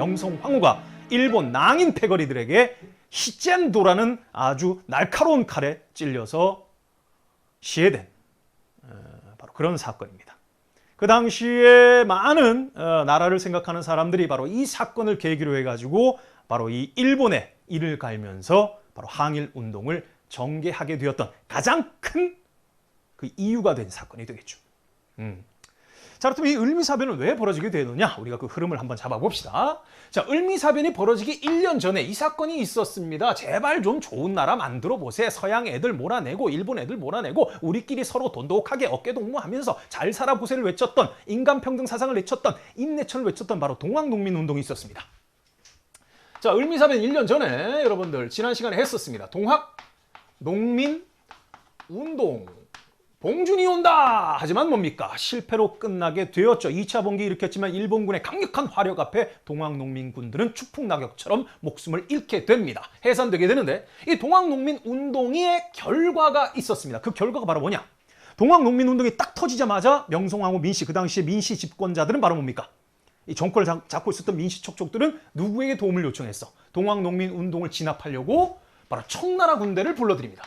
명성황후가 일본 낭인 패거리들에게 히젠도라는 아주 날카로운 칼에 찔려서 시해된 바로 그런 사건입니다. 그 당시에 많은 나라를 생각하는 사람들이 바로 이 사건을 계기로 해가지고 바로 이 일본에 이를 갈면서 바로 항일 운동을 전개하게 되었던 가장 큰 그 이유가 된 사건이 되겠죠. 자, 그렇다면 이 을미사변은 왜 벌어지게 되느냐? 우리가 그 흐름을 한번 잡아봅시다. 자, 을미사변이 벌어지기 1년 전에 이 사건이 있었습니다. 제발 좀 좋은 나라 만들어 보세요. 서양 애들 몰아내고 일본 애들 몰아내고 우리끼리 서로 돈독하게 어깨동무하면서 잘 살아보세를 외쳤던, 인간평등 사상을 외쳤던, 인내천을 외쳤던 바로 동학농민운동이 있었습니다. 자, 을미사변 1년 전에 여러분들 지난 시간에 했었습니다. 동학농민운동. 봉준이 온다! 하지만 뭡니까? 실패로 끝나게 되었죠. 2차 봉기 일으켰지만 일본군의 강력한 화력 앞에 동학농민군들은 추풍낙엽처럼 목숨을 잃게 됩니다. 해산되게 되는데 이 동학농민운동의 결과가 있었습니다. 그 결과가 바로 뭐냐? 동학농민운동이 딱 터지자마자 명성황후 민씨, 그 당시에 민씨 집권자들은 바로 뭡니까? 이 정권을 잡고 있었던 민씨 척족들은 누구에게 도움을 요청했어? 동학농민운동을 진압하려고 바로 청나라 군대를 불러들입니다.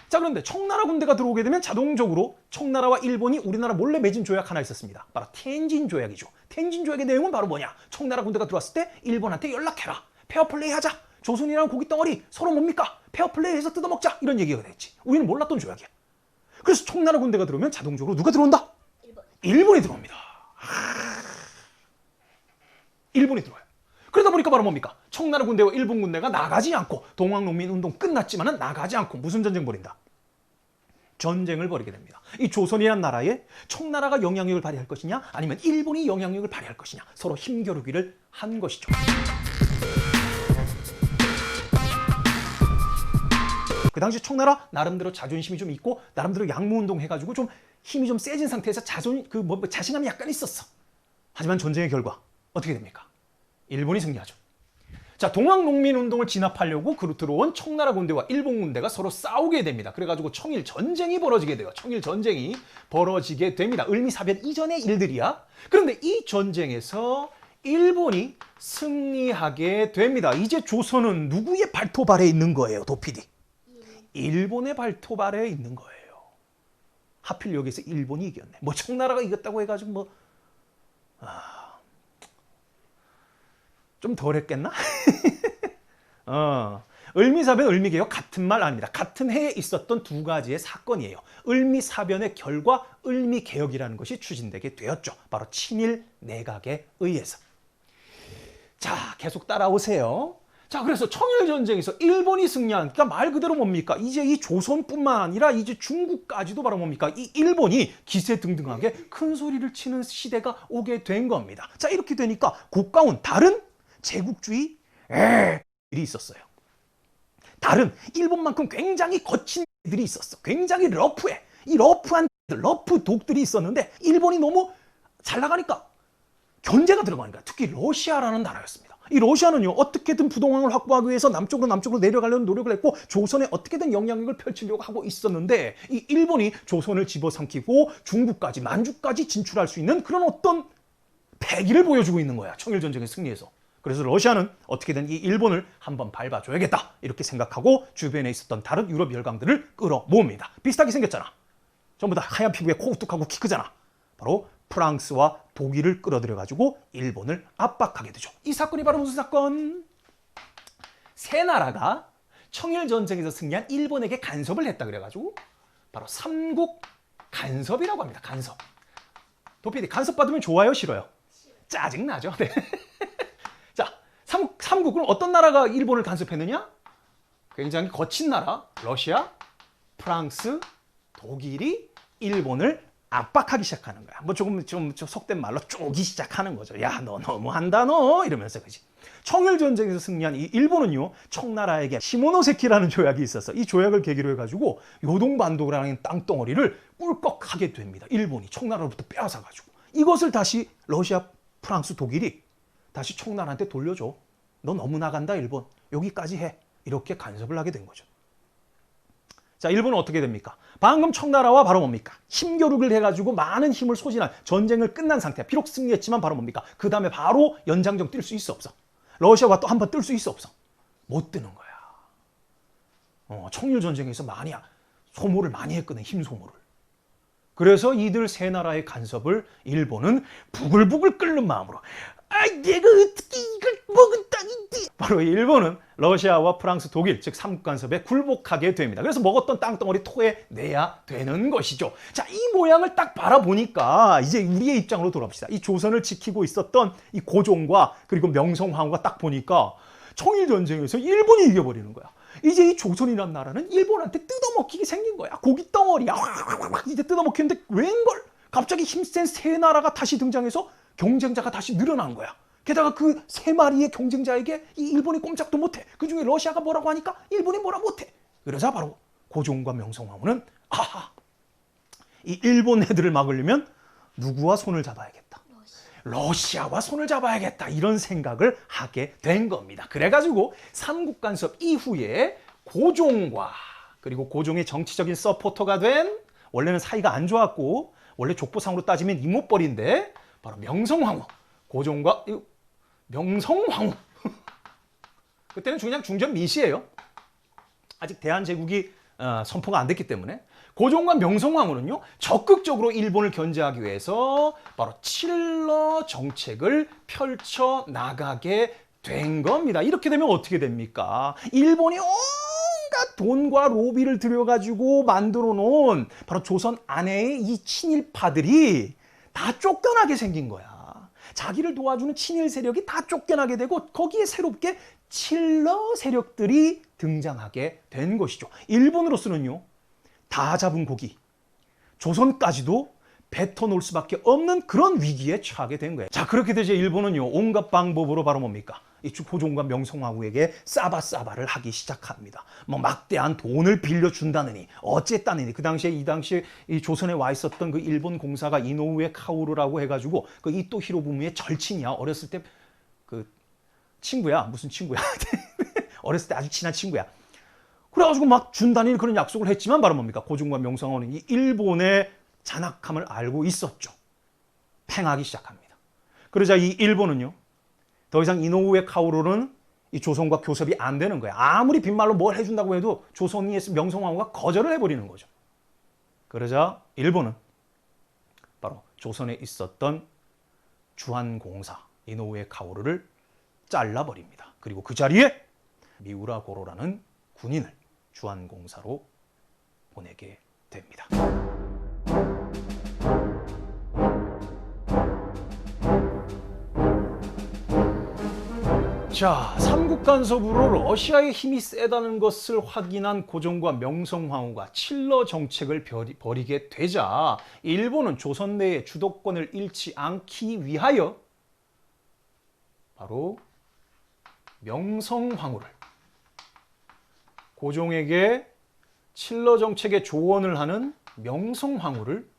자, 그런데 청나라 군대가 들어오게 되면 자동적으로 청나라와 일본이 우리나라 몰래 맺은 조약 하나 있었습니다. 바로 텐진 조약이죠. 텐진 조약의 내용은 바로 뭐냐? 청나라 군대가 들어왔을 때 일본한테 연락해라. 페어플레이 하자. 조선이라는 고깃덩어리 서로 뭡니까? 페어플레이해서 뜯어먹자. 이런 얘기가 됐지. 우리는 몰랐던 조약이야. 그래서 청나라 군대가 들어오면 자동적으로 누가 들어온다? 일본이 들어옵니다. 일본이 들어와요. 그러다 보니까 바로 뭡니까? 청나라 군대와 일본 군대가 나가지 않고 동학농민운동 끝났지만은 나가지 않고 무슨 전쟁 벌인다? 전쟁을 벌이게 됩니다. 이 조선이라는 나라에 청나라가 영향력을 발휘할 것이냐 아니면 일본이 영향력을 발휘할 것이냐 서로 힘겨루기를 한 것이죠. 그 당시 청나라 나름대로 자존심이 좀 있고 나름대로 양무운동 해가지고 좀 힘이 좀 세진 상태에서 자신감이 약간 있었어. 하지만 전쟁의 결과 어떻게 됩니까? 일본이 승리하죠. 자, 동학농민운동을 진압하려고 들어온 청나라 군대와 일본 군대가 서로 싸우게 됩니다. 그래가지고 청일 전쟁이 벌어지게 돼요. 청일 전쟁이 벌어지게 됩니다. 을미사변 이전의 일들이야. 그런데 이 전쟁에서 일본이 승리하게 됩니다. 이제 조선은 누구의 발톱 아래에 있는 거예요, 도피디? 일본의 발톱 아래에 있는 거예요. 하필 여기서 일본이 이겼네. 뭐 청나라가 이겼다고 해가지고 좀 덜 했겠나? 을미사변, 을미개혁 같은 말 아닙니다. 같은 해에 있었던 두 가지의 사건이에요. 을미사변의 결과 을미개혁이라는 것이 추진되게 되었죠. 바로 친일 내각에 의해서. 자, 계속 따라오세요. 자, 그래서 청일전쟁에서 일본이 승리한, 그러니까 말 그대로 뭡니까? 이제 이 조선뿐만 아니라 이제 중국까지도 바로 뭡니까? 이 일본이 기세등등하게 큰 소리를 치는 시대가 오게 된 겁니다. 자, 이렇게 되니까 국가운 다른 제국주의 들이 있었어요. 다른 일본만큼 굉장히 거친 들이 있었어. 굉장히 러프해. 이 러프한 러프 독들이 있었는데 일본이 너무 잘 나가니까 견제가 들어가니까 특히 러시아라는 나라였습니다. 이 러시아는요 어떻게든 부동항을 확보하기 위해서 남쪽으로 내려가려는 노력을 했고 조선에 어떻게든 영향력을 펼치려고 하고 있었는데 이 일본이 조선을 집어삼키고 중국까지 만주까지 진출할 수 있는 그런 어떤 패기를 보여주고 있는 거야. 청일전쟁의 승리에서. 그래서 러시아는 어떻게든 이 일본을 한번 밟아줘야겠다 이렇게 생각하고 주변에 있었던 다른 유럽 열강들을 끌어모읍니다. 비슷하게 생겼잖아. 전부 다 하얀 피부에 코 우뚝하고 키 크잖아. 바로 프랑스와 독일을 끌어들여가지고 일본을 압박하게 되죠. 이 사건이 바로 무슨 사건? 세 나라가 청일전쟁에서 승리한 일본에게 간섭을 했다 그래가지고 바로 삼국 간섭이라고 합니다. 간섭. 도피디 간섭 받으면 좋아요? 싫어요? 짜증나죠? 네. 자, 삼국은 어떤 나라가 일본을 간섭했느냐? 굉장히 거친 나라 러시아, 프랑스, 독일이 일본을 압박하기 시작하는 거야. 뭐 조금 좀 속된 말로 쪼기 시작하는 거죠. 야, 너 너무한다 너 이러면서 그지. 청일전쟁에서 승리한 이 일본은요 청나라에게 시모노세키라는 조약이 있어서 이 조약을 계기로 해가지고 요동반도라는 땅덩어리를 꿀꺽하게 됩니다. 일본이 청나라로부터 빼앗아가지고 이것을 다시 러시아, 프랑스, 독일이 다시 청나라한테 돌려줘. 너 너무 나간다 일본. 여기까지 해. 이렇게 간섭을 하게 된 거죠. 자, 일본은 어떻게 됩니까? 방금 청나라와 바로 뭡니까? 힘교육을 해가지고 많은 힘을 소진한 전쟁을 끝난 상태. 비록 승리했지만 바로 뭡니까? 그 다음에 바로 연장정 뛸 수 있어 없어? 러시아와 또 한 번 뜰 수 있어 없어? 못 뜨는 거야. 청일 전쟁에서 많이 소모를 많이 했거든, 힘 소모를. 그래서 이들 세 나라의 간섭을 일본은 부글부글 끓는 마음으로 내가 어떻게 이걸 먹은 땅인데 바로 일본은 러시아와 프랑스, 독일 즉 삼국 간섭에 굴복하게 됩니다. 그래서 먹었던 땅덩어리 토해내야 되는 것이죠. 자, 이 모양을 딱 바라보니까 이제 우리의 입장으로 돌아봅시다. 이 조선을 지키고 있었던 이 고종과 그리고 명성황후가 딱 보니까 청일전쟁에서 일본이 이겨버리는 거야. 이제 이 조선이라는 나라는 일본한테 뜯어먹히게 생긴 거야. 고기 덩어리야. 이제 뜯어먹히는데 웬걸? 갑자기 힘센 세 나라가 다시 등장해서 경쟁자가 다시 늘어난 거야. 게다가 그 세 마리의 경쟁자에게 이 일본이 꼼짝도 못해. 그중에 러시아가 뭐라고 하니까 일본이 뭐라 못해. 그러자 바로 고종과 명성황후는 이 일본 애들을 막으려면 누구와 손을 잡아야겠다. 러시아와 손을 잡아야겠다. 이런 생각을 하게 된 겁니다. 그래가지고 삼국 간섭 이후에 고종과 그리고 고종의 정치적인 서포터가 된 원래는 사이가 안 좋았고 원래 족보상으로 따지면 이모뻘인데 바로 명성황후, 고종과 명성황후 그때는 그냥 중전 민씨예요. 아직 대한제국이 선포가 안 됐기 때문에 고종과 명성황후는요 적극적으로 일본을 견제하기 위해서 바로 칠러 정책을 펼쳐 나가게 된 겁니다. 이렇게 되면 어떻게 됩니까? 일본이 온갖 돈과 로비를 들여가지고 만들어 놓은 바로 조선 안에의 이 친일파들이 다 쫓겨나게 생긴 거야. 자기를 도와주는 친일 세력이 다 쫓겨나게 되고 거기에 새롭게 칠러 세력들이 등장하게 된 것이죠. 일본으로서는요. 다 잡은 고기, 조선까지도 뱉어놓을 수밖에 없는 그런 위기에 처하게 된 거예요. 자, 그렇게 되자 일본은요. 온갖 방법으로 바로 뭡니까? 이 고종과 명성황후에게 싸바싸바를 하기 시작합니다. 뭐 막대한 돈을 빌려준다느니 어쨌다느니 그 당시에 이 조선에 와 있었던 그 일본 공사가 이노우에 카오루라고 해가지고 그 이토 히로부미의 절친이야. 어렸을 때 그 친구야. 무슨 친구야? 어렸을 때 아주 친한 친구야. 그래가지고 막 준다니 그런 약속을 했지만 바로 뭡니까? 고종과 명성황후는 이 일본의 잔악함을 알고 있었죠. 팽하기 시작합니다. 그러자 이 일본은요. 더 이상 이노우에 카오루는 이 조선과 교섭이 안 되는 거야. 아무리 빈말로 뭘 해준다고 해도 조선이 명성황후가 거절을 해버리는 거죠. 그러자 일본은 바로 조선에 있었던 주한공사 이노우에 카오루를 잘라버립니다. 그리고 그 자리에 미우라 고로라는 군인을 주한공사로 보내게 됩니다. 자, 삼국 간섭으로 러시아의 힘이 세다는 것을 확인한 고종과 명성황후가 칠러 정책을 벌이게 되자 일본은 조선 내의 주도권을 잃지 않기 위하여 바로 명성황후를 고종에게 칠러 정책에 조언을 하는 명성황후를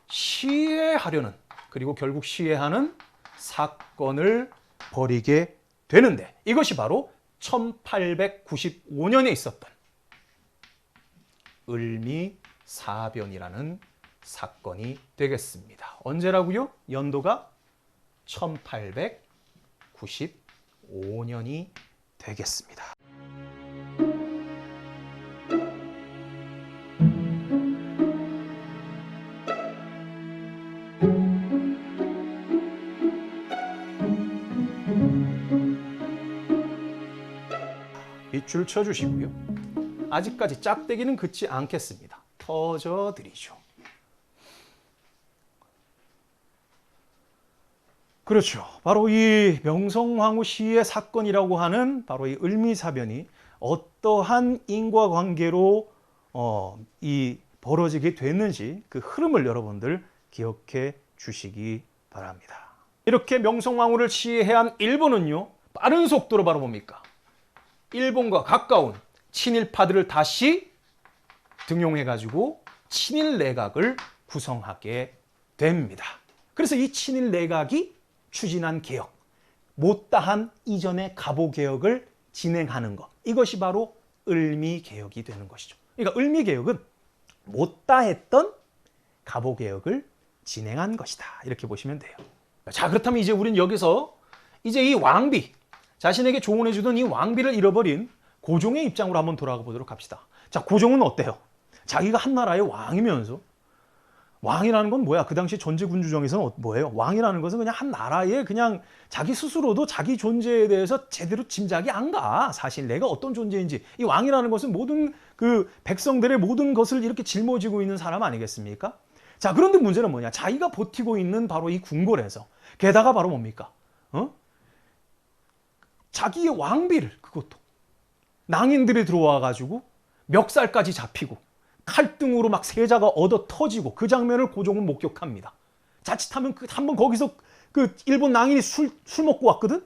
시해하려는 그리고 결국 시해하는 사건을 벌이게 되는데 이것이 바로 1895년에 있었던 을미사변이라는 사건이 되겠습니다. 언제라고요? 연도가 1895년이 되겠습니다. 밑줄 쳐주시고요. 아직까지 짝대기는 긋지 않겠습니다. 터져드리죠. 그렇죠. 바로 이 명성황후 시의 사건이라고 하는 바로 이 을미사변이 어떠한 인과관계로 이 벌어지게 됐는지 그 흐름을 여러분들 기억해 주시기 바랍니다. 이렇게 명성황후를 시해한 일본은요. 빠른 속도로 바로 뭡니까? 일본과 가까운 친일파들을 다시 등용해가지고 친일 내각을 구성하게 됩니다. 그래서 이 친일 내각이 추진한 개혁, 못다한 이전의 갑오개혁을 진행하는 것, 이것이 바로 을미개혁이 되는 것이죠. 그러니까 을미개혁은 못다 했던 갑오개혁을 진행한 것이다. 이렇게 보시면 돼요. 자, 그렇다면 이제 우리는 여기서 이제 이 왕비, 자신에게 조언해주던 이 왕비를 잃어버린 고종의 입장으로 한번 돌아가 보도록 합시다. 자, 고종은 어때요? 자기가 한 나라의 왕이면서, 왕이라는 건 뭐야? 그 당시 전제군주정에서는 뭐예요? 왕이라는 것은 그냥 한 나라의 그냥 자기 스스로도 자기 존재에 대해서 제대로 짐작이 안 가. 사실 내가 어떤 존재인지. 이 왕이라는 것은 모든 그 백성들의 모든 것을 이렇게 짊어지고 있는 사람 아니겠습니까? 자, 그런데 문제는 뭐냐? 자기가 버티고 있는 바로 이 궁궐에서, 게다가 바로 뭡니까? 자기의 왕비를, 그것도 낭인들이 들어와 가지고 멱살까지 잡히고 칼등으로 막 세자가 얻어 터지고, 그 장면을 고종은 목격합니다. 자칫하면 한번 거기서 그 일본 낭인이 술 먹고 왔거든?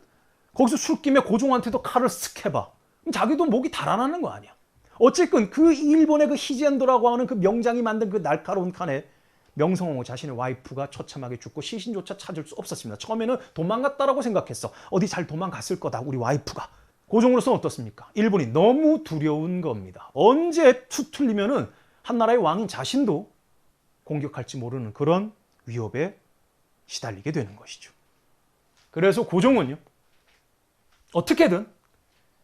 거기서 술김에 고종한테도 칼을 쓱 해봐. 그럼 자기도 목이 달아나는 거 아니야. 어쨌든 그 일본의 그 히젠도라고 하는 그 명장이 만든 그 날카로운 칼에 명성황후 자신의 와이프가 처참하게 죽고 시신조차 찾을 수 없었습니다. 처음에는 도망갔다라고 생각했어. 어디 잘 도망갔을 거다, 우리 와이프가. 고종으로서는 어떻습니까? 일본이 너무 두려운 겁니다. 언제 틀리면은 한 나라의 왕인 자신도 공격할지 모르는 그런 위협에 시달리게 되는 것이죠. 그래서 고종은요, 어떻게든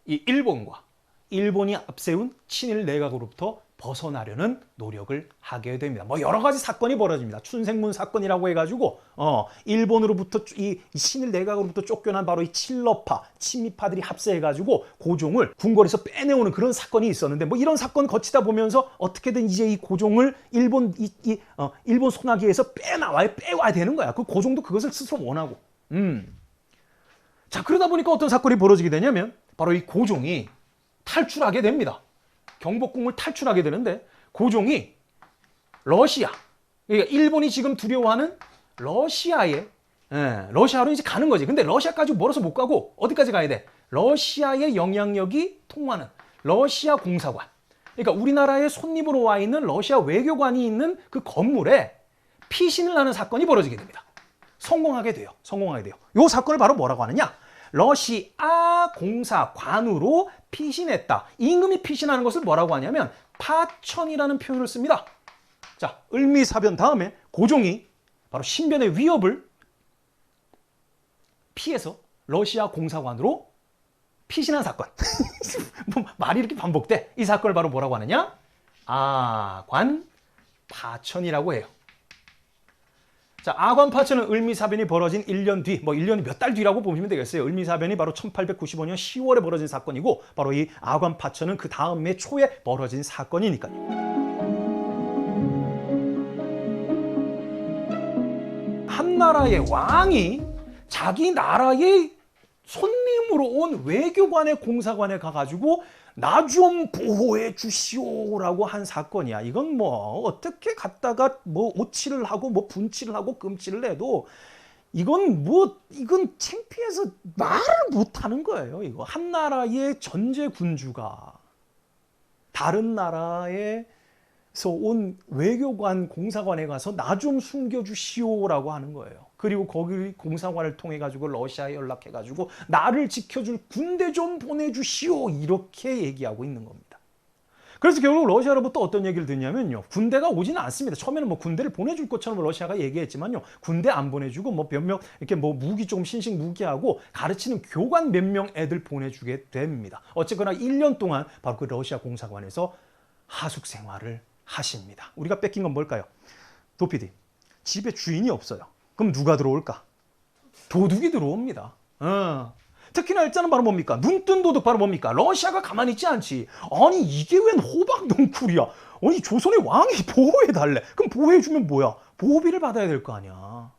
이 일본이 앞세운 친일 내각으로부터 벗어나려는 노력을 하게 됩니다. 뭐 여러 가지 사건이 벌어집니다. 춘생문 사건이라고 해가지고 일본으로부터 이 친일 내각으로부터 쫓겨난 바로 이 칠러파, 친미파들이 합세해가지고 고종을 궁궐에서 빼내오는 그런 사건이 있었는데, 뭐 이런 사건 거치다 보면서 어떻게든 이제 이 고종을 일본 소나기에서 빼와야 되는 거야. 그 고종도 그것을 스스로 원하고. 자, 그러다 보니까 어떤 사건이 벌어지게 되냐면 바로 이 고종이 탈출하게 됩니다. 경복궁을 탈출하게 되는데, 고종이 러시아, 그러니까 일본이 지금 두려워하는 러시아로 이제 가는 거지. 근데 러시아까지 멀어서 못 가고 어디까지 가야 돼? 러시아의 영향력이 통하는 러시아 공사관. 그러니까 우리나라에 손님으로 와 있는 러시아 외교관이 있는 그 건물에 피신을 하는 사건이 벌어지게 됩니다. 성공하게 돼요. 이 사건을 바로 뭐라고 하느냐? 러시아 공사관으로 피신했다. 임금이 피신하는 것을 뭐라고 하냐면 파천이라는 표현을 씁니다. 자, 을미사변 다음에 고종이 바로 신변의 위협을 피해서 러시아 공사관으로 피신한 사건. 뭐 말이 이렇게 반복돼. 이 사건을 바로 뭐라고 하느냐? 아관 파천이라고 해요. 자, 아관파천은 을미사변이 벌어진 1년 뒤, 뭐 1년이 몇 달 뒤라고 보시면 되겠어요. 을미사변이 바로 1895년 10월에 벌어진 사건이고, 바로 이 아관파천은 그 다음 해 초에 벌어진 사건이니까요. 한 나라의 왕이 자기 나라의 손님으로 온 외교관의 공사관에 가가지고 나 좀 보호해 주시오라고 한 사건이야. 이건 뭐 어떻게 갔다가 뭐 오치를 하고 뭐 분치를 하고 금치를 해도 이건 창피해서 말을 못 하는 거예요. 이거 한 나라의 전제 군주가 다른 나라에서 온 외교관 공사관에 가서 나 좀 숨겨주시오라고 하는 거예요. 그리고 거기 공사관을 통해 가지고 러시아에 연락해 가지고 나를 지켜줄 군대 좀 보내주시오, 이렇게 얘기하고 있는 겁니다. 그래서 결국 러시아로부터 어떤 얘기를 듣냐면요, 군대가 오지는 않습니다. 처음에는 뭐 군대를 보내줄 것처럼 러시아가 얘기했지만요, 군대 안 보내주고 뭐 몇 명 이렇게 뭐 무기 조금 신식 무기하고 가르치는 교관 몇 명 애들 보내주게 됩니다. 어쨌거나 1년 동안 바로 그 러시아 공사관에서 하숙 생활을 하십니다. 우리가 뺏긴 건 뭘까요? 도피디, 집에 주인이 없어요. 그럼 누가 들어올까? 도둑이 들어옵니다. 특히나 일자는 바로 뭡니까? 눈뜬 도둑 바로 뭡니까? 러시아가 가만히 있지 않지. 아니 이게 웬 호박 넝쿨이야. 아니 조선의 왕이 보호해달래. 그럼 보호해주면 뭐야? 보호비를 받아야 될 거 아니야.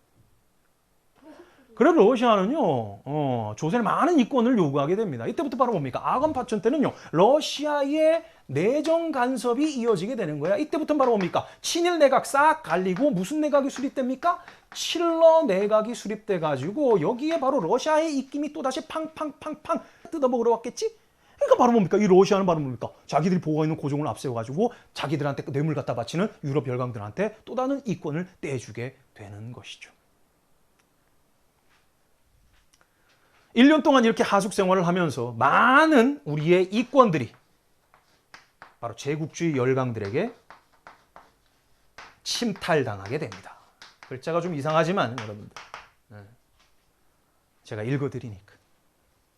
그래서 러시아는요, 조선의 많은 이권을 요구하게 됩니다. 이때부터 바로 뭡니까? 아관파천 때는요, 러시아의 내정 간섭이 이어지게 되는 거야. 이때부터 바로 뭡니까? 친일 내각 싹 갈리고 무슨 내각이 수립됩니까? 칠러 내각이 수립돼 가지고 여기에 바로 러시아의 입김이 또다시 팡팡팡팡 뜯어먹으러 왔겠지? 그러니까 바로 뭡니까? 이 러시아는 바로 뭡니까? 자기들이 보고 있는 고종을 앞세워 가지고 자기들한테 뇌물 갖다 바치는 유럽 열강들한테 또 다른 이권을 떼주게 되는 것이죠. 1년 동안 이렇게 하숙 생활을 하면서 많은 우리의 이권들이 바로 제국주의 열강들에게 침탈당하게 됩니다. 글자가 좀 이상하지만 여러분들 제가 읽어드리니까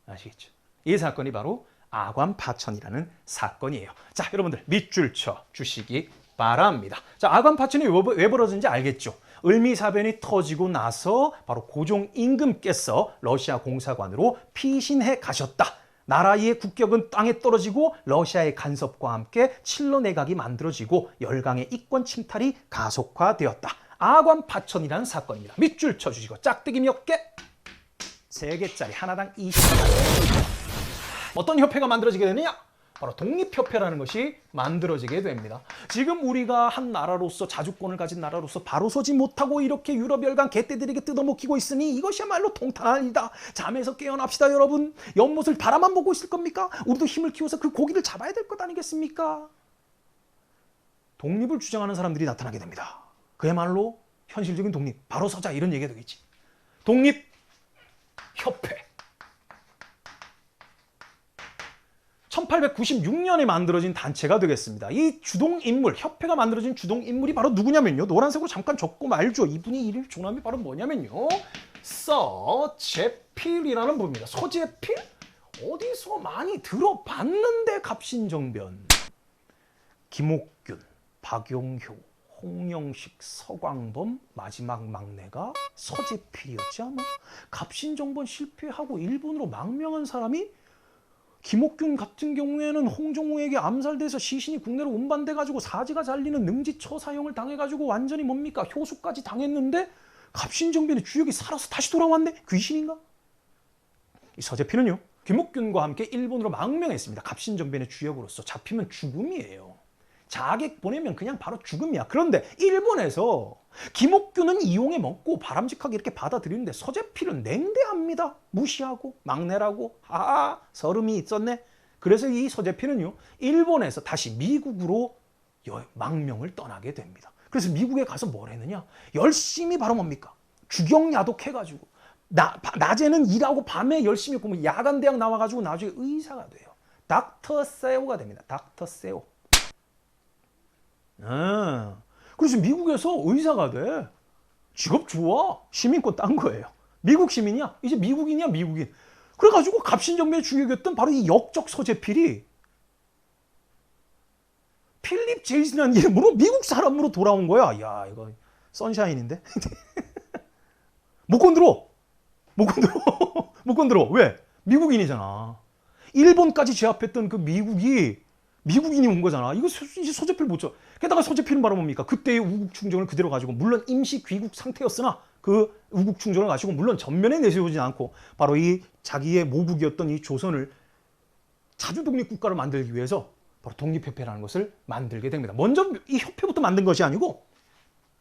아시겠죠? 이 사건이 바로 아관파천이라는 사건이에요. 자, 여러분들 밑줄 쳐 주시기 바랍니다. 자, 아관파천이 왜 벌어진지 알겠죠? 을미사변이 터지고 나서 바로 고종 임금께서 러시아 공사관으로 피신해 가셨다. 나라의 국격은 땅에 떨어지고 러시아의 간섭과 함께 칠러 내각이 만들어지고 열강의 이권 침탈이 가속화되었다. 아관파천이라는 사건입니다. 밑줄 쳐주시고 짝대기 몇 개? 3개짜리 하나당 20만. 어떤 협회가 만들어지게 되느냐? 바로 독립협회라는 것이 만들어지게 됩니다. 지금 우리가 한 나라로서 자주권을 가진 나라로서 바로 서지 못하고 이렇게 유럽 열강 개떼들에게 뜯어먹히고 있으니 이것이야말로 통탄한 일이다. 잠에서 깨어납시다 여러분. 연못을 바라만 보고 있을 겁니까? 우리도 힘을 키워서 그 고기를 잡아야 될 것 아니겠습니까? 독립을 주장하는 사람들이 나타나게 됩니다. 그야말로 현실적인 독립, 바로 서자 이런 얘기가 되겠지. 독립협회. 1896년에 만들어진 단체가 되겠습니다. 이 주동인물, 협회가 만들어진 주동인물이 바로 누구냐면요. 노란색으로 잠깐 적고 말죠. 이분이 이름 조남이 바로 뭐냐면요. 서재필이라는 분입니다. 서재필? 어디서 많이 들어봤는데 갑신정변. 김옥균, 박용효, 홍영식, 서광범, 마지막 막내가 서재필이었지 않나? 갑신정변 실패하고 일본으로 망명한 사람이 김옥균 같은 경우에는 홍종호에게 암살돼서 시신이 국내로 운반돼가지고 사지가 잘리는 능지처사형을 당해가지고 완전히 뭡니까? 효수까지 당했는데 갑신정변의 주역이 살아서 다시 돌아왔네? 귀신인가? 이 서재필은요. 김옥균과 함께 일본으로 망명했습니다. 갑신정변의 주역으로서. 잡히면 죽음이에요. 자객 보내면 그냥 바로 죽음이야. 그런데 일본에서 김옥균은 이용해 먹고 바람직하게 이렇게 받아들이는데 서재필은 냉대합니다. 무시하고 막내라고. 아, 서름이 있었네. 그래서 이 서재필은요. 일본에서 다시 미국으로 망명을 떠나게 됩니다. 그래서 미국에 가서 뭘 했느냐. 열심히 바로 뭡니까? 주경야독해가지고 낮에는 일하고 밤에 열심히 공부. 야간대학 나와가지고 나중에 의사가 돼요. 닥터 세오가 됩니다. 닥터 세오. 그래서 미국에서 의사가 돼. 직업 좋아. 시민권 딴 거예요. 미국 시민이야. 이제 미국인이야, 미국인. 그래가지고 갑신정변의 주역이었던 바로 이 역적 서재필이 필립 제이슨이라는 이름으로 미국 사람으로 돌아온 거야. 야, 이거 선샤인인데? 못 건드려. 못 건드려. 못 건드려. 왜? 미국인이잖아. 일본까지 제압했던 그 미국인이 온 거잖아. 이거 이제 서재필 못 줘. 게다가 서재필은 바로 뭡니까? 그때의 우국 충정을 그대로 가지고 물론 임시 귀국 상태였으나 그 우국 충정을 가지고 물론 전면에 내세우지 않고 바로 이 자기의 모국이었던 이 조선을 자주 독립 국가를 만들기 위해서 바로 독립협회라는 것을 만들게 됩니다. 먼저 이 협회부터 만든 것이 아니고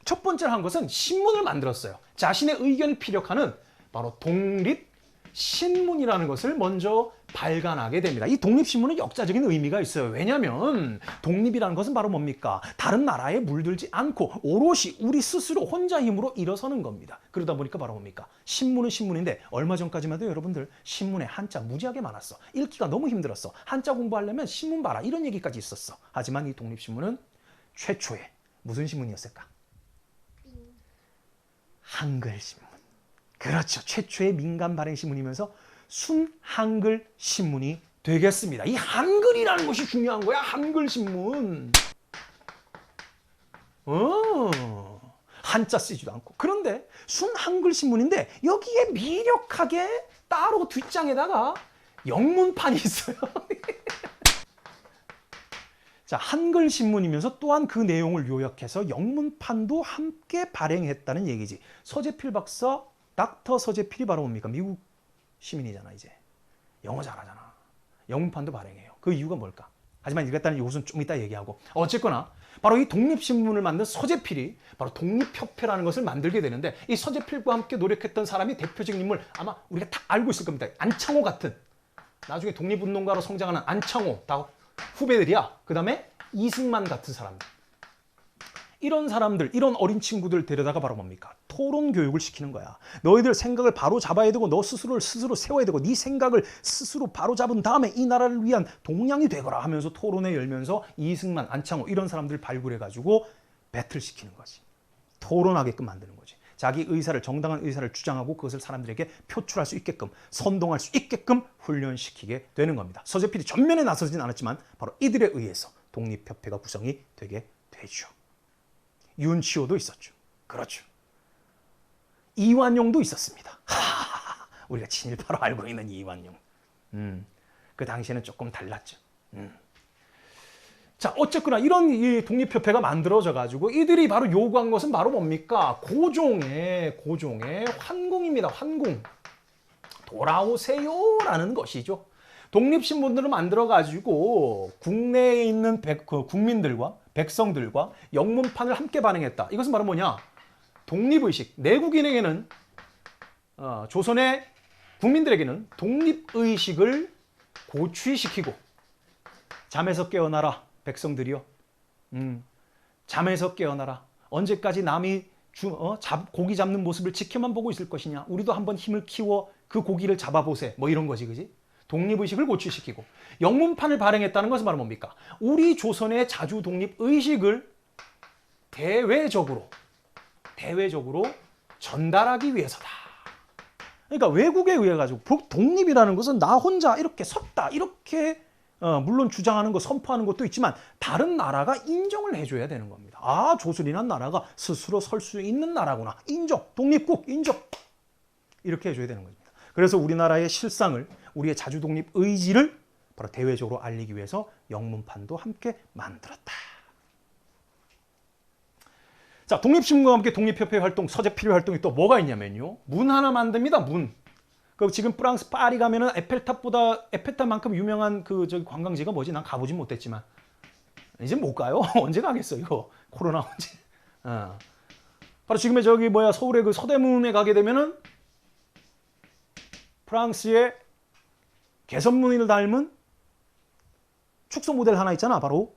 첫 번째로 한 것은 신문을 만들었어요. 자신의 의견을 피력하는 바로 독립신문이라는 것을 먼저 발간하게 됩니다. 이 독립신문은 역사적인 의미가 있어요. 왜냐하면 독립이라는 것은 바로 뭡니까? 다른 나라에 물들지 않고 오롯이 우리 스스로 혼자 힘으로 일어서는 겁니다. 그러다 보니까 바로 뭡니까? 신문은 신문인데 얼마 전까지만 해도 여러분들 신문에 한자 무지하게 많았어. 읽기가 너무 힘들었어. 한자 공부하려면 신문 봐라 이런 얘기까지 있었어. 하지만 이 독립신문은 최초의 무슨 신문이었을까? 한글신문. 그렇죠. 최초의 민간 발행 신문이면서 순한글 신문이 되겠습니다. 이 한글이라는 것이 중요한 거야. 한글 신문. 한자 쓰지도 않고. 그런데 순한글 신문인데 여기에 미력하게 따로 뒷장에다가 영문판이 있어요. 자, 한글 신문이면서 또한 그 내용을 요약해서 영문판도 함께 발행했다는 얘기지. 서재필 박사, 닥터 서재필이 바로 뭡니까? 미국 시민이잖아. 이제 영어 잘하잖아. 영문판도 발행해요. 그 이유가 뭘까? 하지만 이랬다는 이것은 좀 이따 얘기하고, 어쨌거나 바로 이 독립신문을 만든 서재필이 바로 독립협회라는 것을 만들게 되는데, 이 서재필과 함께 노력했던 사람이 대표적인 인물, 아마 우리가 다 알고 있을 겁니다. 안창호 같은, 나중에 독립운동가로 성장하는 안창호, 다 후배들이야. 그 다음에 이승만 같은 사람들. 이런 사람들, 이런 어린 친구들 데려다가 바로 뭡니까? 토론 교육을 시키는 거야. 너희들 생각을 바로 잡아야 되고 너 스스로를 스스로 세워야 되고 네 생각을 스스로 바로 잡은 다음에 이 나라를 위한 동량이 되거라 하면서 토론회 열면서 이승만, 안창호 이런 사람들 발굴해가지고 배틀시키는 거지. 토론하게끔 만드는 거지. 자기 의사를, 정당한 의사를 주장하고 그것을 사람들에게 표출할 수 있게끔, 선동할 수 있게끔 훈련시키게 되는 겁니다. 서재필이 전면에 나서진 않았지만 바로 이들에 의해서 독립협회가 구성이 되게 되죠. 윤치호도 있었죠. 그렇죠. 이완용도 있었습니다. 우리가 친일파로 알고 있는 이완용. 그 당시에는 조금 달랐죠. 자, 어쨌거나 이런 이 독립협회가 만들어져 가지고 이들이 바로 요구한 것은 바로 뭡니까? 고종의 환궁입니다. 환궁. 돌아오세요라는 것이죠. 독립신문들을 만들어 가지고 국내에 있는 국민들과 백성들과 영문판을 함께 반영했다. 이것은 바로 뭐냐? 독립의식. 내국인에게는 조선의 국민들에게는 독립의식을 고취시키고 잠에서 깨어나라 백성들이여. 잠에서 깨어나라. 언제까지 남이 고기 잡는 모습을 지켜만 보고 있을 것이냐. 우리도 한번 힘을 키워 그 고기를 잡아보세. 뭐 이런 거지, 그지? 독립의식을 고취시키고 영문판을 발행했다는 것은 바로 뭡니까? 우리 조선의 자주 독립의식을 대외적으로 전달하기 위해서다. 그러니까 외국에 의해 가지고 독립이라는 것은 나 혼자 이렇게 섰다 이렇게 물론 주장하는 거 선포하는 것도 있지만 다른 나라가 인정을 해줘야 되는 겁니다. 아, 조선이란 나라가 스스로 설 수 있는 나라구나. 인정, 독립국 인정. 이렇게 해줘야 되는 겁니다. 그래서 우리나라의 실상을, 우리의 자주 독립 의지를 바로 대외적으로 알리기 위해서 영문판도 함께 만들었다. 자, 독립신문과 함께 독립협회 활동, 서재필의 활동이 또 뭐가 있냐면요. 문 하나 만듭니다. 문. 지금 프랑스 파리 가면은 에펠탑만큼 유명한 관광지가 뭐지? 난 가보진 못했지만 이제 못 가요. 언제 가겠어 이거 코로나 언제? 바로 지금의 서울의 그 서대문에 가게 되면은 프랑스의 개선문을 닮은 축소 모델 하나 있잖아. 바로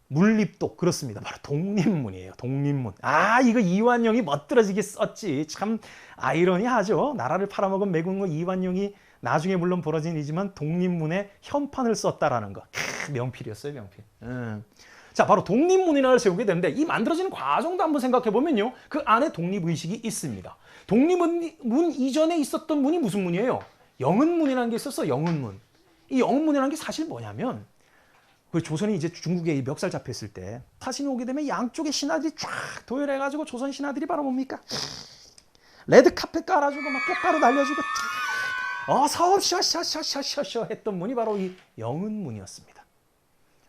물립도. 그렇습니다. 바로 독립문이에요. 독립문. 아, 이거 이완용이 멋들어지게 썼지. 참 아이러니하죠. 나라를 팔아먹은 매국노 이완용이 나중에 물론 벌어진 일이지만 독립문에 현판을 썼다라는 거. 명필이었어요, 명필. 자, 바로 독립문이라를 세우게 되는데 이 만들어지는 과정도 한번 생각해 보면요. 그 안에 독립의식이 있습니다. 독립문 이전에 있었던 문이 무슨 문이에요? 영은문이라는 게 있었어. 영은문. 이 영은문이라는 게 사실 뭐냐면 조선이 이제 중국에 멱살 잡혔을 때 사신이 오게 되면 양쪽에 신하들이 쫙 도열해가지고 조선 신하들이 바로 뭡니까? 레드카펫 깔아주고 막 꽃가루 날려주고 서울 셔셔셔셔셔 했던 문이 바로 이 영은문이었습니다.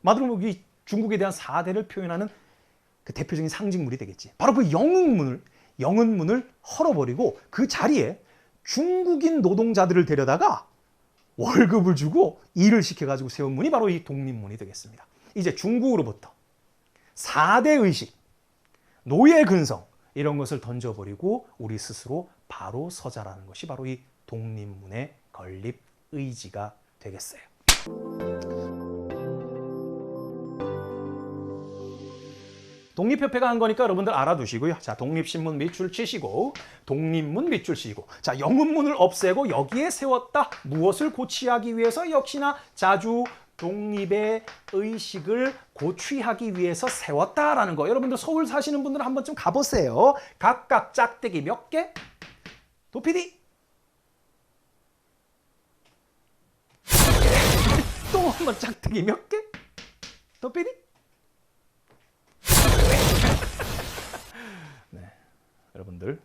마드로 이 중국에 대한 사대를 표현하는 그 대표적인 상징물이 되겠지. 바로 그 영은문을 헐어버리고 그 자리에 중국인 노동자들을 데려다가 월급을 주고 일을 시켜가지고 세운 문이 바로 이 독립문이 되겠습니다. 이제 중국으로부터 4대 의식, 노예 근성 이런 것을 던져버리고 우리 스스로 바로 서자라는 것이 바로 이 독립문의 건립 의지가 되겠어요. 독립협회가 한 거니까 여러분들 알아두시고요. 자, 독립신문 밑줄 치시고 독립문 밑줄 치시고 자, 영은문을 없애고 여기에 세웠다. 무엇을 고취하기 위해서? 역시나 자주 독립의 의식을 고취하기 위해서 세웠다라는 거. 여러분들 서울 사시는 분들은 한 번쯤 가보세요. 각각 짝대기 몇 개? 도피디? 또 한 번 짝대기 몇 개? 도피디? 네, 여러분들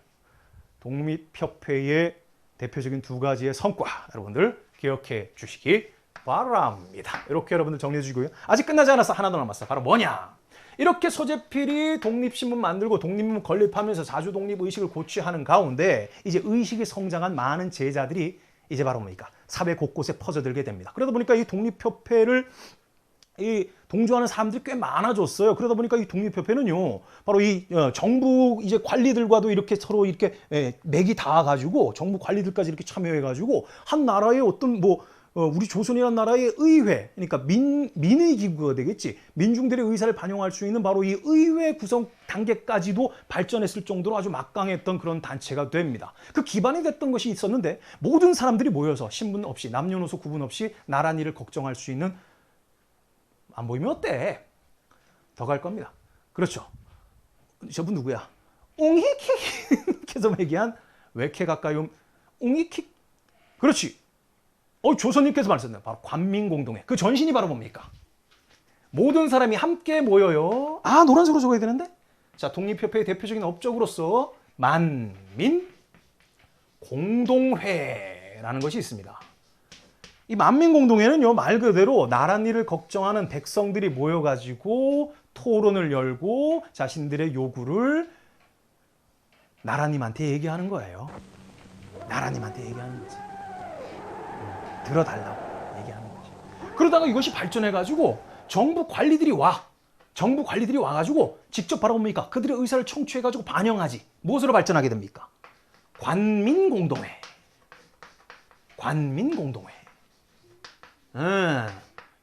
독립협회의 대표적인 두 가지의 성과 여러분들 기억해 주시기 바랍니다. 이렇게 여러분들 정리해 주시고요. 아직 끝나지 않았어. 하나 더 남았어. 바로 뭐냐? 이렇게 서재필이 독립신문 만들고 독립문 건립하면서 자주 독립의식을 고취하는 가운데 이제 의식이 성장한 많은 제자들이 이제 바로 뭡니까? 사회 곳곳에 퍼져들게 됩니다. 그러다 보니까 이 독립협회를 동조하는 사람들이 꽤 많아졌어요. 그러다 보니까 이 독립협회는요, 바로 이 정부 이제 관리들과도 이렇게 서로 이렇게 맥이 닿아가지고 정부 관리들까지 이렇게 참여해가지고 한 나라의 어떤 우리 조선이라는 나라의 의회, 그러니까 민의 기구가 되겠지. 민중들의 의사를 반영할 수 있는 바로 이 의회 구성 단계까지도 발전했을 정도로 아주 막강했던 그런 단체가 됩니다. 그 기반이 됐던 것이 있었는데 모든 사람들이 모여서 신분 없이 남녀노소 구분 없이 나란히를 걱정할 수 있는, 안 보이면 어때? 더 갈 겁니다. 그렇죠. 저분 누구야? 웅히키께서 얘기한 왜 이렇게 가까이 웅히키? 그렇지. 조선님께서 말씀하셨네요. 바로 관민공동회. 그 전신이 바로 뭡니까? 모든 사람이 함께 모여요. 노란색으로 적어야 되는데? 자, 독립협회의 대표적인 업적으로서 만민공동회라는 것이 있습니다. 이 만민공동회는요, 말 그대로 나랏일을 걱정하는 백성들이 모여가지고 토론을 열고 자신들의 요구를 나라님한테 얘기하는 거예요. 나라님한테 얘기하는 거지. 들어달라고 얘기하는 거지. 그러다가 이것이 발전해가지고 정부 관리들이 와가지고 직접 바로 뭡니까? 그들의 의사를 청취해가지고 반영하지. 무엇으로 발전하게 됩니까? 관민공동회.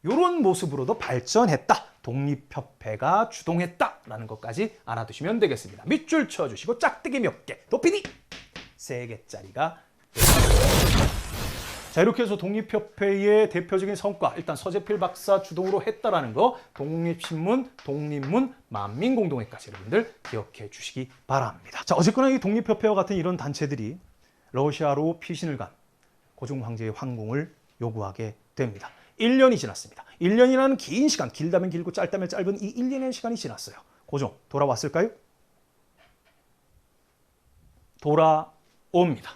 이런 모습으로도 발전했다. 독립협회가 주동했다라는 것까지 알아두시면 되겠습니다. 밑줄 쳐주시고 짝대기 몇 개, 도피디 3개짜리가. 자, 이렇게 해서 독립협회의 대표적인 성과, 일단 서재필 박사 주동으로 했다라는 거, 독립신문, 독립문, 만민공동회까지 여러분들 기억해 주시기 바랍니다. 자, 어쨌거나 이 독립협회와 같은 이런 단체들이 러시아로 피신을 간 고종 황제의 황궁을 요구하게 됩니다. 1년이 지났습니다. 1년이라는 긴 시간, 길다면 길고 짧다면 짧은 이 1년의 시간이 지났어요. 고종 돌아왔을까요? 돌아옵니다.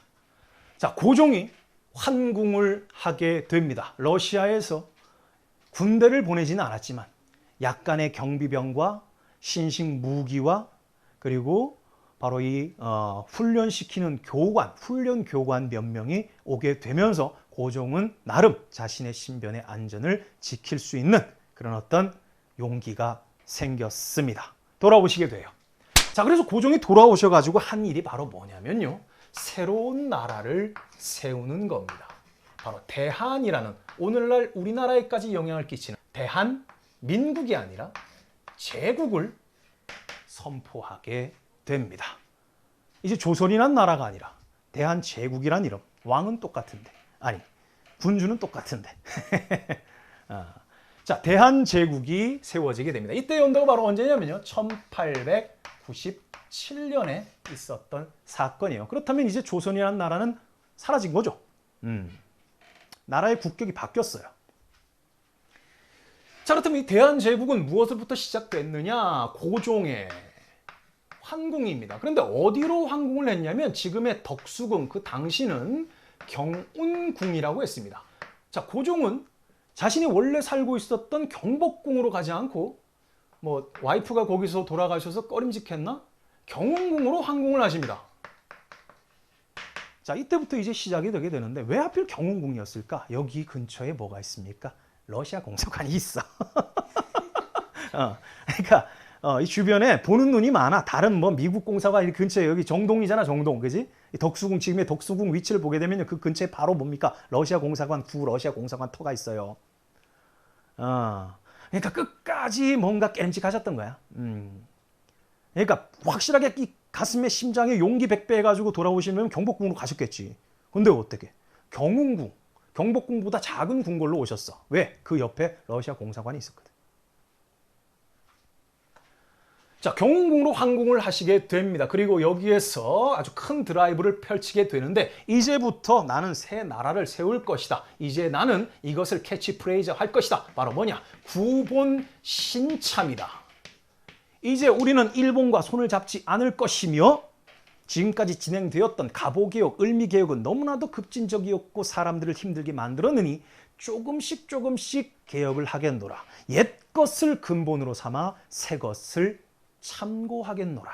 자, 고종이 환궁을 하게 됩니다. 러시아에서 군대를 보내지는 않았지만 약간의 경비병과 신식 무기와 그리고 바로 이 훈련시키는 훈련 교관 몇 명이 오게 되면서 고종은 나름 자신의 신변의 안전을 지킬 수 있는 그런 어떤 용기가 생겼습니다. 돌아오시게 돼요. 자, 그래서 고종이 돌아오셔가지고 한 일이 바로 뭐냐면요, 새로운 나라를 세우는 겁니다. 바로 대한이라는, 오늘날 우리나라에까지 영향을 끼치는 대한민국이 아니라 제국을 선포하게 됩니다. 이제 조선이란 나라가 아니라 대한제국이란 이름, 왕은 똑같은데, 아니 군주는 똑같은데 자, 대한제국이 세워지게 됩니다. 이때 연도가 바로 언제냐면요, 1897년에 있었던 사건이에요. 그렇다면 이제 조선이라는 나라는 사라진 거죠. 나라의 국격이 바뀌었어요. 자, 그렇다면 이 대한제국은 무엇으로부터 시작됐느냐? 고종의 환궁입니다. 그런데 어디로 환궁을 했냐면 지금의 덕수궁, 그 당시는 경운궁이라고 했습니다. 자, 고종은 자신이 원래 살고 있었던 경복궁으로 가지 않고, 뭐 와이프가 거기서 돌아가셔서 꺼림직했나? 경운궁으로 환궁을 하십니다. 자, 이때부터 이제 시작이 되게 되는데 왜 하필 경운궁이었을까? 여기 근처에 뭐가 있습니까? 러시아 공사관이 있어. 그러니까 이 주변에 보는 눈이 많아. 다른 뭐 미국 공사관 근처에, 여기 정동이잖아, 정동, 그지? 덕수궁, 지금의 덕수궁 위치를 보게 되면 그 근처에 바로 뭡니까? 러시아 공사관, 러시아 공사관 터가 있어요. 그러니까 끝까지 뭔가 깨름직하셨던 거야. 그러니까 확실하게 이 가슴에 심장에 용기 100배 해가지고 돌아오시면 경복궁으로 가셨겠지. 근데 어떻게? 경운궁, 경복궁보다 작은 궁궐로 오셨어. 왜? 그 옆에 러시아 공사관이 있었거든. 자, 경운궁으로 환궁을 하시게 됩니다. 그리고 여기에서 아주 큰 드라이브를 펼치게 되는데, 이제부터 나는 새 나라를 세울 것이다. 이제 나는 이것을 캐치프레이즈 할 것이다. 바로 뭐냐? 구본신참이다. 이제 우리는 일본과 손을 잡지 않을 것이며, 지금까지 진행되었던 가보개혁, 을미개혁은 너무나도 급진적이었고 사람들을 힘들게 만들었느니 조금씩 개혁을 하겠노라. 옛 것을 근본으로 삼아 새 것을 참고하겠노라.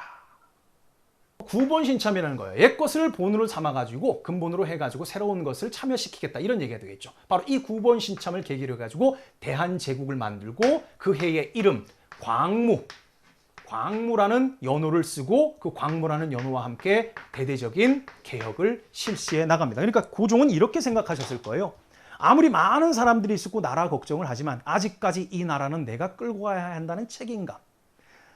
구본신참이라는 거예요. 옛 것을 본으로 삼아가지고 근본으로 해가지고 새로운 것을 참여시키겠다, 이런 얘기가 되겠죠. 바로 이 구본신참을 계기로 해가지고 대한제국을 만들고 그 해의 이름 광무라는 연호를 쓰고 그 광무라는 연호와 함께 대대적인 개혁을 실시해 나갑니다. 그러니까 고종은 이렇게 생각하셨을 거예요. 아무리 많은 사람들이 있고 나라 걱정을 하지만 아직까지 이 나라는 내가 끌고 가야 한다는 책임감,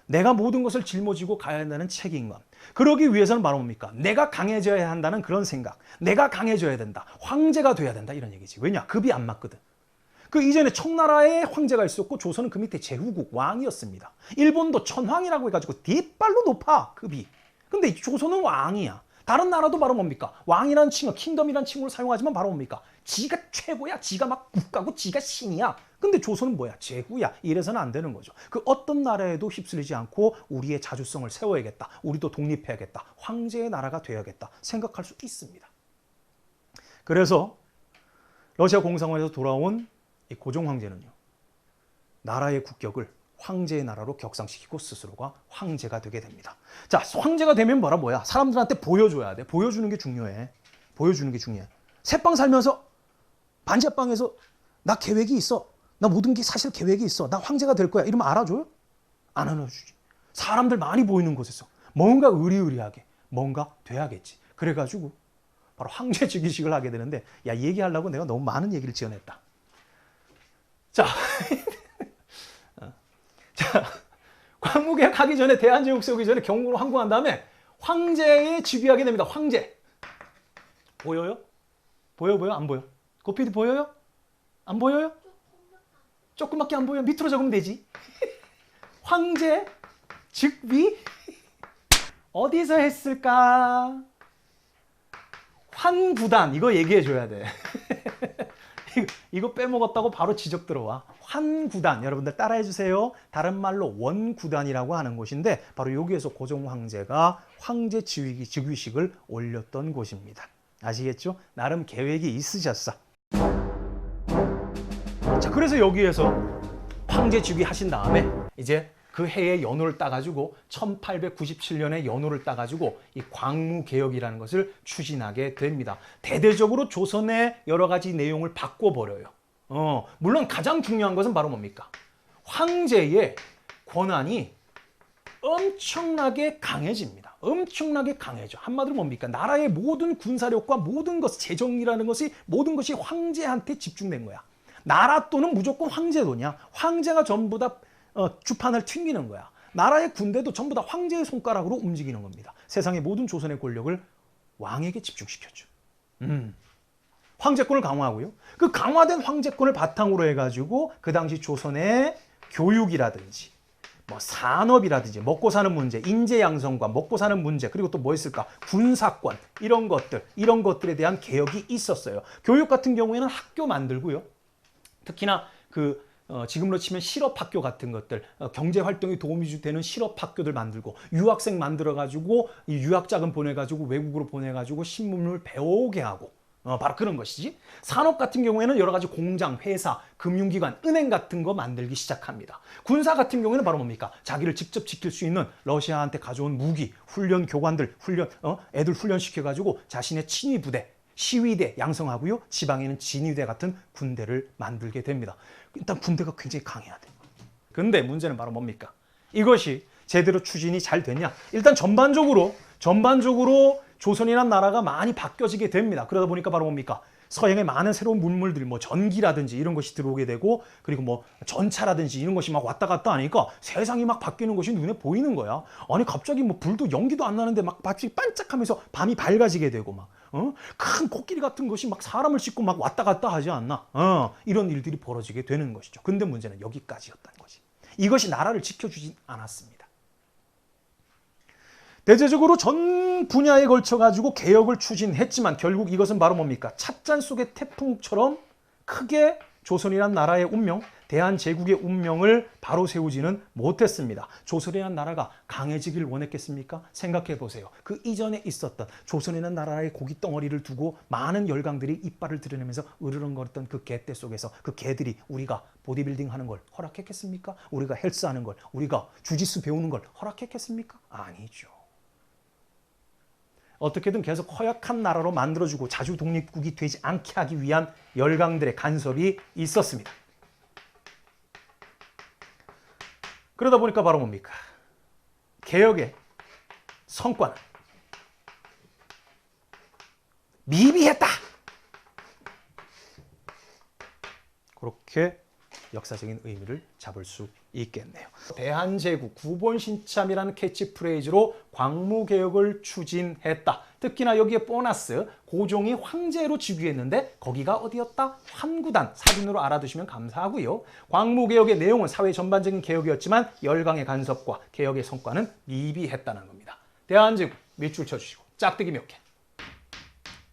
내가 모든 것을 짊어지고 가야 한다는 책임감, 그러기 위해서는 바로 뭡니까? 내가 강해져야 한다는 그런 생각, 내가 강해져야 된다, 황제가 돼야 된다, 이런 얘기지. 왜냐? 급이 안 맞거든. 그 이전에 청나라에 황제가 있었고 조선은 그 밑에 제후국 왕이었습니다. 일본도 천황이라고 해가지고 뒷발로 높아, 급이. 근데 조선은 왕이야. 다른 나라도 바로 뭡니까? 왕이라는 칭호, 킹덤이라는 칭호를 사용하지만 바로 뭡니까? 지가 최고야. 지가 막 국가고 지가 신이야. 근데 조선은 뭐야? 제후야. 이래서는 안 되는 거죠. 그 어떤 나라에도 휩쓸리지 않고 우리의 자주성을 세워야겠다. 우리도 독립해야겠다. 황제의 나라가 되어야겠다. 생각할 수 있습니다. 그래서 러시아 공산화에서 돌아온 이 고종 황제는요, 나라의 국격을 황제의 나라로 격상시키고 스스로가 황제가 되게 됩니다. 자, 황제가 되면 뭐야? 사람들한테 보여줘야 돼. 보여주는 게 중요해. 보여주는 게 중요해. 새빵 살면서 반지하방에서 나 계획이 있어. 나 모든 게 사실 계획이 있어. 나 황제가 될 거야. 이러면 알아줘요? 안 알아주지. 사람들 많이 보이는 곳에서 뭔가 의리의리하게 뭔가 돼야겠지. 그래가지고 바로 황제 즉위식을 하게 되는데, 야, 얘기하려고 내가 너무 많은 얘기를 지어냈다. 자, 자, 광무개혁 하기 전에, 대한제국서 오기 전에 경고로 항고한 다음에 황제에 즉위하게 됩니다. 황제. 보여요? 보여? 안 보여? 고피디 보여요? 안 보여요? 조금밖에 안 보여. 밑으로 적으면 되지. 황제 즉위 어디서 했을까? 환구단. 이거 얘기해 줘야 돼. 이거 빼먹었다고 바로 지적 들어와. 환구단. 여러분들 따라해 주세요. 다른 말로 원구단이라고 하는 곳인데 바로 여기에서 고종 황제가 황제 즉위식을 올렸던 곳입니다. 아시겠죠? 나름 계획이 있으셨어. 자, 그래서 여기에서 황제 즉위하신 다음에 이제 그 해의 연호를 따가지고 1897년에 연호를 따가지고 이 광무개혁이라는 것을 추진하게 됩니다. 대대적으로 조선의 여러 가지 내용을 바꿔버려요. 물론 가장 중요한 것은 바로 뭡니까? 황제의 권한이 엄청나게 강해집니다. 엄청나게 강해져. 한마디로 뭡니까? 나라의 모든 군사력과 모든 것, 재정이라는 것이 모든 것이 황제한테 집중된 거야. 나라 돈은 무조건 황제 돈이야. 황제가 전부 다 주판을 튕기는 거야. 나라의 군대도 전부 다 황제의 손가락으로 움직이는 겁니다. 세상의 모든 조선의 권력을 왕에게 집중시켰죠. 황제권을 강화하고요. 그 강화된 황제권을 바탕으로 해가지고 그 당시 조선의 교육이라든지 뭐 산업이라든지 먹고 사는 문제, 인재 양성과 먹고 사는 문제, 그리고 또 뭐 있을까? 군사권, 이런 것들에 대한 개혁이 있었어요. 교육 같은 경우에는 학교 만들고요. 특히나 지금으로 치면 실업학교 같은 것들, 경제활동에 도움이 되는 실업학교들 만들고, 유학생 만들어가지고, 유학자금 보내가지고, 외국으로 보내가지고, 신문을 배우게 하고, 바로 그런 것이지. 산업 같은 경우에는 여러 가지 공장, 회사, 금융기관, 은행 같은 거 만들기 시작합니다. 군사 같은 경우에는 바로 뭡니까? 자기를 직접 지킬 수 있는 러시아한테 가져온 무기, 훈련 교관들, 애들 훈련시켜가지고 자신의 친위 부대, 시위대 양성하고요. 지방에는 진위대 같은 군대를 만들게 됩니다. 일단 군대가 굉장히 강해야 돼. 근데 문제는 바로 뭡니까? 이것이 제대로 추진이 잘 되냐? 일단 전반적으로 조선이라는 나라가 많이 바뀌어지게 됩니다. 그러다 보니까 바로 뭡니까? 서양의 많은 새로운 문물들, 뭐 전기라든지 이런 것이 들어오게 되고, 그리고 뭐 전차라든지 이런 것이 막 왔다 갔다 하니까 세상이 막 바뀌는 것이 눈에 보이는 거야. 아니 갑자기 뭐 불도 연기도 안 나는데 막 갑자기 반짝하면서 밤이 밝아지게 되고 막 큰 코끼리 같은 것이 막 사람을 싣고 막 왔다 갔다 하지 않나? 이런 일들이 벌어지게 되는 것이죠. 근데 문제는 여기까지였다는 거지. 이것이 나라를 지켜주진 않았습니다. 대대적으로 전 분야에 걸쳐가지고 개혁을 추진했지만 결국 이것은 바로 뭡니까? 찻잔 속의 태풍처럼 크게 조선이란 나라의 운명, 대한제국의 운명을 바로 세우지는 못했습니다. 조선이란 나라가 강해지길 원했겠습니까? 생각해 보세요. 그 이전에 있었던 조선이란 나라의 고기 덩어리를 두고 많은 열강들이 이빨을 드러내면서 으르렁거렸던 그 개떼 속에서 그 개들이 우리가 보디빌딩 하는 걸 허락했겠습니까? 우리가 헬스하는 걸, 우리가 주짓수 배우는 걸 허락했겠습니까? 아니죠. 어떻게든 계속 허약한 나라로 만들어주고 자주 독립국이 되지 않게 하기 위한 열강들의 간섭이 있었습니다. 그러다 보니까 바로 뭡니까? 개혁의 성과는 미비했다. 이렇게 역사적인 의미를 잡을 수 있겠네요. 대한제국 구본신참이라는 캐치프레이즈로 광무개혁을 추진했다. 특히나 여기에 보너스, 고종이 황제로 즉위했는데 거기가 어디였다? 환구단. 사진으로 알아두시면 감사하고요. 광무개혁의 내용은 사회 전반적인 개혁이었지만 열강의 간섭과 개혁의 성과는 미비했다는 겁니다. 대한제국 밑줄 쳐주시고 짝대기 몇 개?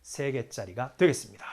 3개짜리가 되겠습니다.